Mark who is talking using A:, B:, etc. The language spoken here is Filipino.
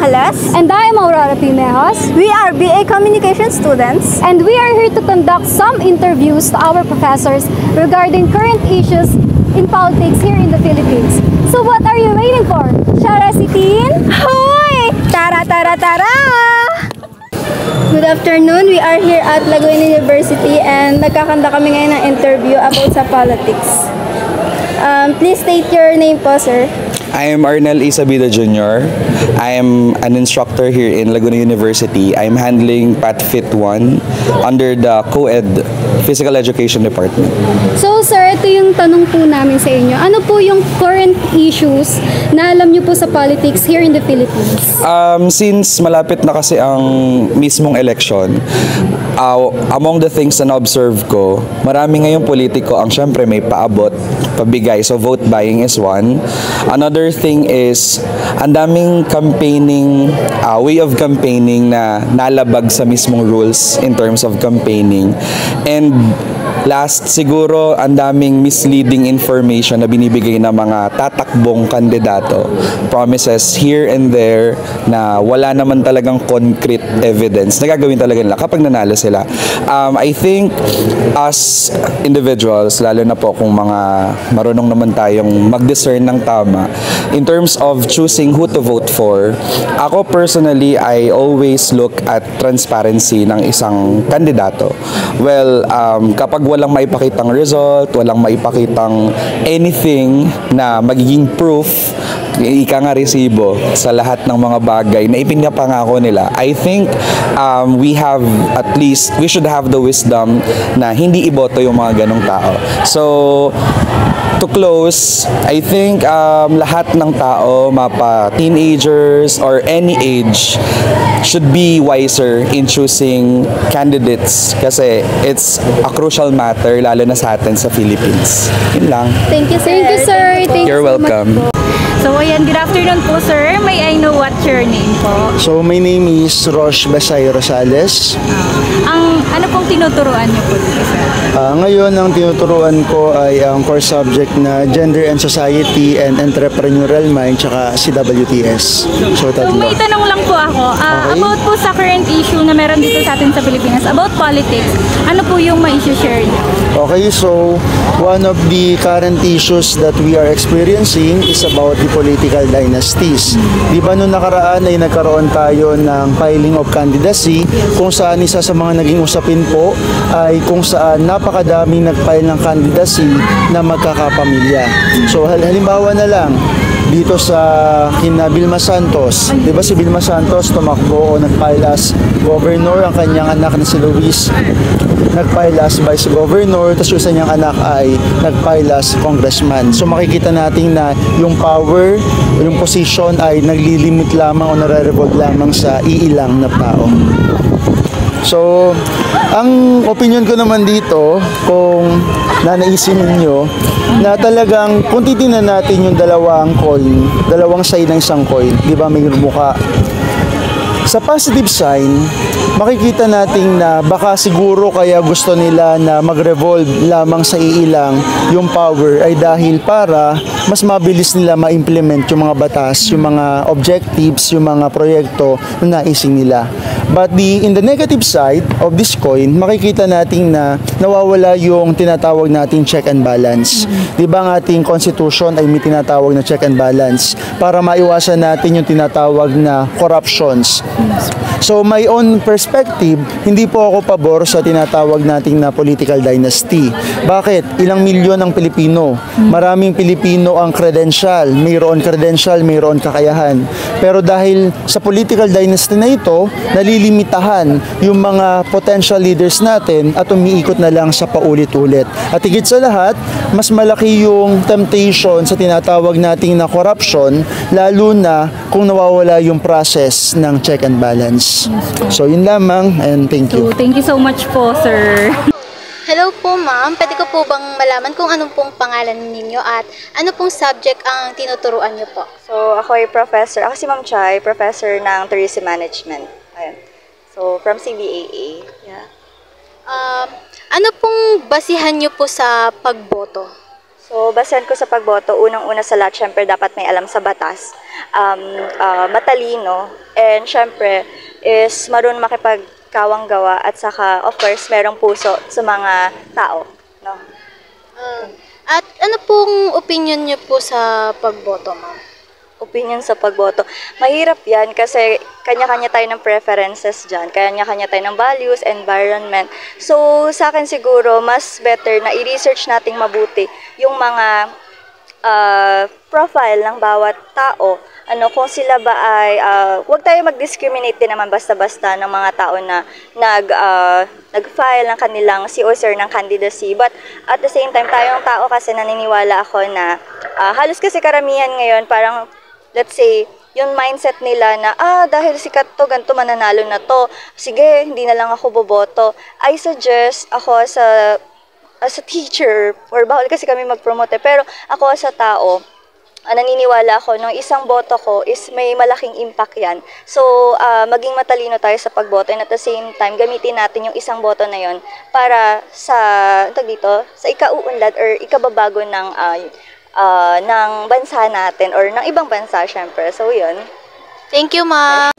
A: Angeles.
B: And I am Aurora Pimejos.
A: We are BA Communication students.
B: And we are here to conduct some interviews to our professors regarding current issues in politics here in the Philippines. So what are you waiting for? Shara Sitin?
A: Hoy! Tara, tara, tara! Good afternoon. We are here at Laguna University and nagkakanda kami ngayon ng interview about sa politics. Please state your name po, sir.
C: I am Arnel Isabida Jr. I am an instructor here in Laguna University. I'm handling PATFIT 1 under the co-ed Physical Education Department.
B: So sir, ito yung tanong po namin sa inyo. Ano po yung current issues na alam niyo po sa politics here in the Philippines?
C: Since malapit na kasi ang mismong election, among the things na na-observe ko, marami ngayong politiko ang syempre may paabot, pabigay. So vote buying is one. Another thing is, ang daming campaigning, way of campaigning na nalabag sa mismong rules in terms of campaigning. And last, siguro, ang daming misleading information na binibigay ng mga tatakbong kandidato. Promises here and there na wala naman talagang concrete evidence na gagawin talaga nila kapag nanalo sila. I think as individuals, lalo na po kung mga marunong naman tayong mag-discern ng tama, in terms of choosing who to vote for, ako personally, I always look at transparency ng isang kandidato. Well, kapag walang maipakitang result, walang maipakitang anything na magiging proof, ika nga resibo sa lahat ng mga bagay na ipinapangako nila, I think we should have the wisdom na hindi iboto yung mga ganong tao. So, to close, I think lahat ng tao, mapa teenagers or any age, should be wiser in choosing candidates kasi it's a crucial matter lalo na sa atin sa Philippines. Yun lang.
A: Thank you, sir.
B: Thank you, sir. Thank
C: You're
B: you so
C: welcome.
B: much po.
D: So ayan, good afternoon po sir. May I know what's your name po?
E: So my name is Rosh Basay Rosales.
D: Ano pong tinuturuan niyo po dito sir?
E: Ngayon ang tinuturuan ko ay ang course subject na Gender and Society and Entrepreneurial Mind tsaka CWTS. So tatlo.
D: So may tanong lang po ako. About po sa current issue na meron dito sa atin sa Pilipinas, about politics, ano po yung ma-issue-share niyo?
E: Okay, so one of the current issues that we are experiencing is about the political dynasties. Di ba noong nakaraan ay nagkaroon tayo ng filing of candidacy kung saan isa sa mga naging usapin po ay kung saan napakadaming nag-file ng candidacy na magkakapamilya. So halimbawa na lang, dito sa kina Vilma Santos, di ba si Vilma Santos tumakbo o nag-file as governor, ang kanyang anak na si Luis nag-file as vice governor, tapos yung isa niyang anak ay nag-file as congressman. So makikita natin na yung power, yung position ay naglilimit lamang o nare-revolve lamang sa iilang na tao. So, ang opinion ko naman dito, kung nanaisin ninyo, na talagang kung titingnan natin yung dalawang coin, dalawang side ng isang coin, di ba may mukha. Sa positive sign, makikita natin na baka siguro kaya gusto nila na mag-revolve lamang sa iilang yung power ay dahil para mas mabilis nila ma-implement yung mga batas, yung mga objectives, yung mga proyekto na naising nila. But in the negative side of this coin, makikita natin na nawawala yung tinatawag nating check and balance. Di ba ang ating constitution ay may tinatawag na check and balance para maiwasan natin yung tinatawag na corruptions. So my own perspective, hindi po ako pabor sa tinatawag nating na political dynasty. Bakit? Ilang milyon ang Pilipino. Maraming Pilipino ang credential. Mayroon credential, mayroon kakayahan. Pero dahil sa political dynasty na ito, nalilimitahan yung mga potential leaders natin at umiikot na lang sa paulit-ulit. At higit sa lahat, mas malaki yung temptation sa tinatawag nating na corruption, lalo na kung nawawala yung process ng check and balance. So yun lamang, and thank you.
D: So thank you so much po sir.
A: Hello po ma'am, pwede ko po bang malaman kung anong pong pangalan ninyo at ano pong subject ang tinuturuan niyo po?
F: So ako ay professor, ako si Ma'am Chai, professor ng Tourism Management. Ayun. So from CBAA. Yeah.
A: Ano pong basihan niyo po sa pagboto?
F: So basehan ko sa pagboto, unang-una sa lahat, syempre dapat may alam sa batas, matalino, And syempre, is marunong makipagkawang gawa at saka, of course, merong puso sa mga tao. No?
G: At ano pong opinion niyo po sa pagboto, ma'am?
F: Opinion sa pagboto. Mahirap yan kasi kanya-kanya tayo ng preferences dyan. Kanya-kanya tayo ng values, environment. So, sa akin siguro, mas better na i-research nating mabuti yung mga profile ng bawat tao. Kung sila ba ay, huwag tayo mag-discriminate din naman basta-basta ng mga tao na nag-file ng kanilang COC or ng candidacy. But at the same time, tayong tao kasi naniniwala ako na halos kasi karamihan ngayon, parang let's say, yung mindset nila na, dahil sikat to, ganito, mananalo na to, sige, hindi na lang ako boboto. I suggest ako as a teacher, or bawal kasi kami mag-promote, pero ako as a tao, naniniwala ako, nung isang boto ko is may malaking impact yan. So, maging matalino tayo sa pagboto and at the same time, gamitin natin yung isang boto na yon para sa ikauunlad or ikababago ng bansa natin or ng ibang bansa, syempre. So, yun.
G: Thank you, ma'am.